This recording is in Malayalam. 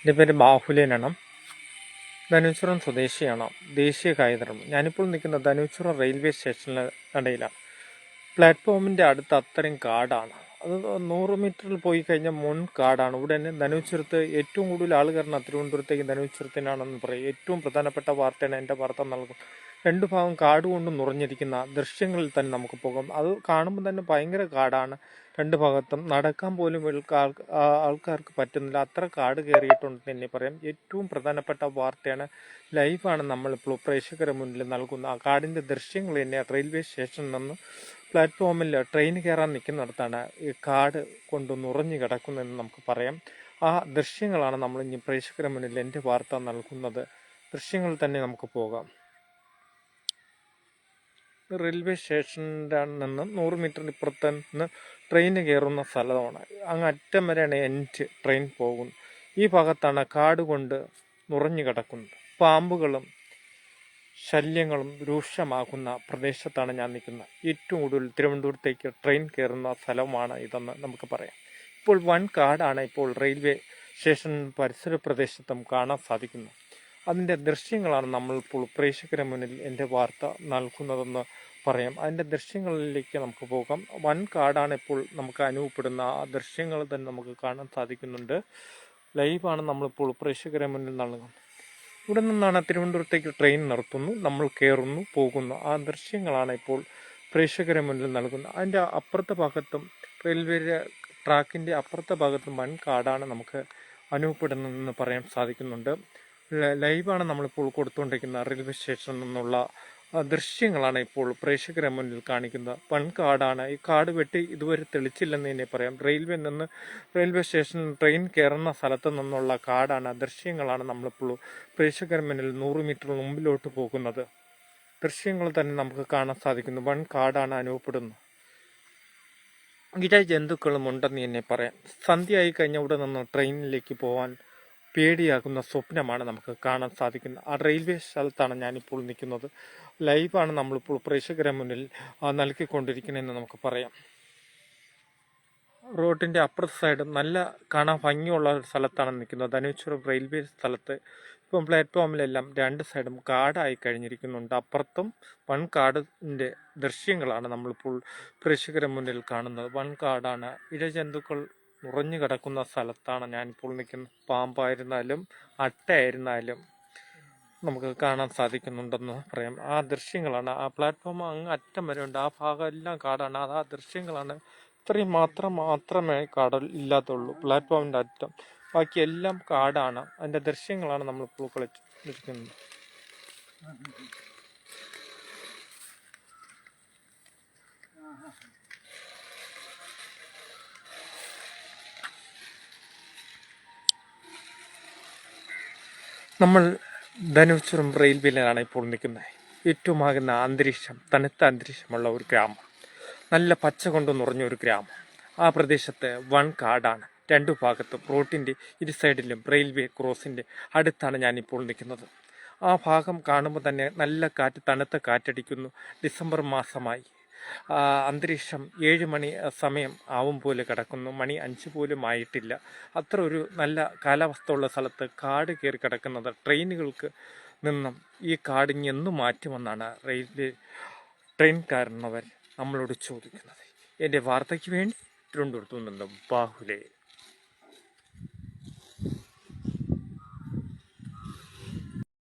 എൻ്റെ പേര് ബാഹുലേനാണ്. ധനുച്ചുറം സ്വദേശിയാണ്. ദേശീയ കായികതരം. ഞാനിപ്പോൾ നിൽക്കുന്ന ധനുച്ചുറം റെയിൽവേ സ്റ്റേഷനിലെ ഇടയിലാണ്. പ്ലാറ്റ്ഫോമിൻ്റെ അടുത്ത് അത്രയും കാടാണ്. അത് 100 മീറ്ററിൽ പോയി കഴിഞ്ഞാൽ കാടാണ്. ഇവിടെ തന്നെ ധനുച്ചുരത്ത് ഏറ്റവും കൂടുതൽ ആൾ കയറുന്ന തിരുവനന്തപുരത്തേക്ക് ധനുച്ചുരത്തിനാണെന്ന് പറയും. ഏറ്റവും പ്രധാനപ്പെട്ട വാർത്തയാണ് എൻ്റെ വാർത്ത നൽകും. രണ്ട് ഭാഗം കാട് കൊണ്ട് നിറഞ്ഞിരിക്കുന്ന ദൃശ്യങ്ങളിൽ തന്നെ നമുക്ക് പോകാം. അത് കാണുമ്പോൾ തന്നെ ഭയങ്കര കാടാണ്. രണ്ട് ഭാഗത്തും നടക്കാൻ പോലും ആൾക്കാർക്ക് പറ്റുന്നില്ല, അത്ര കാട് കയറിയിട്ടുണ്ടെന്ന് തന്നെ പറയാം. ഏറ്റവും പ്രധാനപ്പെട്ട വാർത്തയാണ്, ലൈവാണ് നമ്മളിപ്പോൾ പ്രേക്ഷകരുടെ മുന്നിൽ നൽകുന്ന. ആ കാടിൻ്റെ ദൃശ്യങ്ങൾ തന്നെ റെയിൽവേ സ്റ്റേഷനിൽ നിന്ന് പ്ലാറ്റ്ഫോമിൽ ട്രെയിൻ കയറാൻ നിൽക്കുന്നിടത്താണ് ഈ കാട് കൊണ്ട് നിറഞ്ഞു കിടക്കുന്നതെന്ന് നമുക്ക് പറയാം. ആ ദൃശ്യങ്ങളാണ് നമ്മൾ ഇനി പ്രേക്ഷകരുടെ മുന്നിൽ എൻ്റെ വാർത്ത നൽകുന്നത്. ദൃശ്യങ്ങൾ തന്നെ നമുക്ക് പോകാം. റെയിൽവേ സ്റ്റേഷൻ്റെ നിന്ന് 100 മീറ്റർ ഇപ്പുറത്ത് നിന്ന് ട്രെയിൻ കയറുന്ന സ്ഥലമാണ്. അങ്ങ് അറ്റം വരെയാണ് എൻഡ് ട്രെയിൻ പോകുന്നത്. ഈ ഭാഗത്താണ് കാട് കൊണ്ട് നിറഞ്ഞു കിടക്കുന്നത്. പാമ്പുകളും ശല്യങ്ങളും രൂക്ഷമാകുന്ന പ്രദേശത്താണ് ഞാൻ നിൽക്കുന്നത്. ഏറ്റവും കൂടുതൽ തിരുവനന്തപുരത്തേക്ക് ട്രെയിൻ കയറുന്ന സ്ഥലമാണ് ഇതെന്ന് നമുക്ക് പറയാം. ഇപ്പോൾ വൻ കാടാണ് ഇപ്പോൾ റെയിൽവേ സ്റ്റേഷൻ പരിസര പ്രദേശത്തും കാണാൻ സാധിക്കുന്നത്. അതിൻ്റെ ദൃശ്യങ്ങളാണ് നമ്മളിപ്പോൾ പ്രേക്ഷകരുടെ മുന്നിൽ എൻ്റെ വാർത്ത നൽകുന്നതെന്ന് പറയാം. അതിൻ്റെ ദൃശ്യങ്ങളിലേക്ക് നമുക്ക് പോകാം. വൻ കാടാണ് ഇപ്പോൾ നമുക്ക് അനുഭവപ്പെടുന്ന. ആ ദൃശ്യങ്ങൾ തന്നെ നമുക്ക് കാണാൻ സാധിക്കുന്നുണ്ട്. ലൈവാണ് നമ്മളിപ്പോൾ പ്രേക്ഷകരുടെ മുന്നിൽ നൽകുന്നത്. ഇവിടെ നിന്നാണ് തിരുവനന്തപുരത്തേക്ക് ട്രെയിൻ നിർത്തുന്നു, നമ്മൾ കയറുന്നു, പോകുന്നു. ആ ദൃശ്യങ്ങളാണ് ഇപ്പോൾ പ്രേക്ഷകരുടെ മുന്നിൽ നൽകുന്നത്. അതിൻ്റെ അപ്പുറത്തെ ഭാഗത്തും റെയിൽവേ ട്രാക്കിൻ്റെ അപ്പുറത്തെ ഭാഗത്തും വൻ കാടാണ് നമുക്ക് അനുഭവപ്പെടുന്നതെന്ന് പറയാൻ സാധിക്കുന്നുണ്ട്. ലൈവാണ് നമ്മളിപ്പോൾ കൊടുത്തുകൊണ്ടിരിക്കുന്ന റെയിൽവേ സ്റ്റേഷനിൽ നിന്നുള്ള ദൃശ്യങ്ങളാണ് ഇപ്പോൾ പ്രേക്ഷകരെ മുന്നിൽ കാണിക്കുന്നത്. വൻ കാടാണ്. ഈ കാട് വെട്ടി ഇതുവരെ തെളിച്ചില്ലെന്ന് തന്നെ പറയാം. റെയിൽവേ സ്റ്റേഷനിൽ ട്രെയിൻ കയറുന്ന സ്ഥലത്ത് നിന്നുള്ള കാടാണ്. ദൃശ്യങ്ങളാണ് നമ്മളിപ്പോൾ പ്രേക്ഷകരുടെ മുന്നിൽ 100 മീറ്റർ മുമ്പിലോട്ട് പോകുന്നത്. ദൃശ്യങ്ങൾ തന്നെ നമുക്ക് കാണാൻ സാധിക്കുന്നു. വൻ കാടാണ് അനുഭവപ്പെടുന്നത്. ജന്തുക്കളും ഉണ്ടെന്ന് തന്നെ പറയാം. സന്ധ്യയായി കഴിഞ്ഞ ഇവിടെ നിന്ന് ട്രെയിനിലേക്ക് പോകാൻ പേടിയാകുന്ന സ്വപ്നമാണ് നമുക്ക് കാണാൻ സാധിക്കുന്നത്. ആ റെയിൽവേ സ്ഥലത്താണ് ഞാനിപ്പോൾ നിൽക്കുന്നത്. ലൈവാണ് നമ്മളിപ്പോൾ പ്രേക്ഷകരെ മുന്നിൽ നൽകിക്കൊണ്ടിരിക്കുന്നതെന്ന് നമുക്ക് പറയാം. റോഡിൻ്റെ അപ്പുറത്തെ സൈഡ് നല്ല കാണാൻ ഭംഗിയുള്ള ഒരു സ്ഥലത്താണ് നിൽക്കുന്നത്. ധനുച്ചുരം റെയിൽവേ സ്ഥലത്ത് ഇപ്പം പ്ലാറ്റ്ഫോമിലെല്ലാം രണ്ട് സൈഡും കാടായി കഴിഞ്ഞിരിക്കുന്നുണ്ട്. അപ്പുറത്തും വൻ കാടിൻ്റെ ദൃശ്യങ്ങളാണ് നമ്മളിപ്പോൾ പ്രേക്ഷകരെ മുന്നിൽ കാണുന്നത്. വൻ കാടാണ്. ഇഴജന്തുക്കൾ ഉറഞ്ഞു കിടക്കുന്ന സ്ഥലത്താണ് ഞാനിപ്പോൾ നിൽക്കുന്നത്. പാമ്പായിരുന്നാലും അട്ടയായിരുന്നാലും നമുക്ക് കാണാൻ സാധിക്കുന്നുണ്ടെന്ന് പറയാം. ആ ദൃശ്യങ്ങളാണ്. ആ പ്ലാറ്റ്ഫോം അങ്ങ് അറ്റം വരെ ഉണ്ട്. ആ ഭാഗം എല്ലാം കാടാണ്. ആ ദൃശ്യങ്ങളാണ്. ഇത്രയും മാത്രമേ കാട് ഇല്ലാത്തുള്ളൂ. പ്ലാറ്റ്ഫോമിൻ്റെ അറ്റം ബാക്കി എല്ലാം കാടാണ്. അതിൻ്റെ ദൃശ്യങ്ങളാണ് നമ്മളിപ്പോൾ കളിച്ചിരിക്കുന്നത്. നമ്മൾ ധനുച്ചുരം റെയിൽവേയിലാണ് ഇപ്പോൾ നിൽക്കുന്നത്. ഏറ്റവും ആകുന്ന അന്തരീക്ഷം, തണുത്ത അന്തരീക്ഷമുള്ള ഒരു ഗ്രാമം, നല്ല പച്ച കൊണ്ട് നിറഞ്ഞ ഒരു ഗ്രാമം. ആ പ്രദേശത്ത് വൻ കാടാണ്. രണ്ടു ഭാഗത്തും റോഡിൻ്റെ ഇരു സൈഡിലും റെയിൽവേ ക്രോസിൻ്റെ അടുത്താണ് ഞാനിപ്പോൾ നിൽക്കുന്നത്. ആ ഭാഗം കാണുമ്പോൾ തന്നെ നല്ല കാറ്റ്, തണുത്ത കാറ്റടിക്കുന്നു. ഡിസംബർ മാസമായി. അന്തരീക്ഷം 7 മണി സമയം ആവും പോലെ കിടക്കുന്നു. മണി 5 പോലും ആയിട്ടില്ല. അത്ര ഒരു നല്ല കാലാവസ്ഥ ഉള്ള സ്ഥലത്ത് കാട് കയറി കിടക്കുന്നത് ട്രെയിനുകൾക്ക് നിന്നും ഈ കാടിഞ്ഞ് എന്ന് മാറ്റുമെന്നാണ് റെയിൽവേ ട്രെയിൻകാരനവർ നമ്മളോട് ചോദിക്കുന്നത്. എൻ്റെ വാർത്തയ്ക്ക് വേണ്ടി തിരുവനന്തപുരത്തു നിന്നും ബാഹുലേ.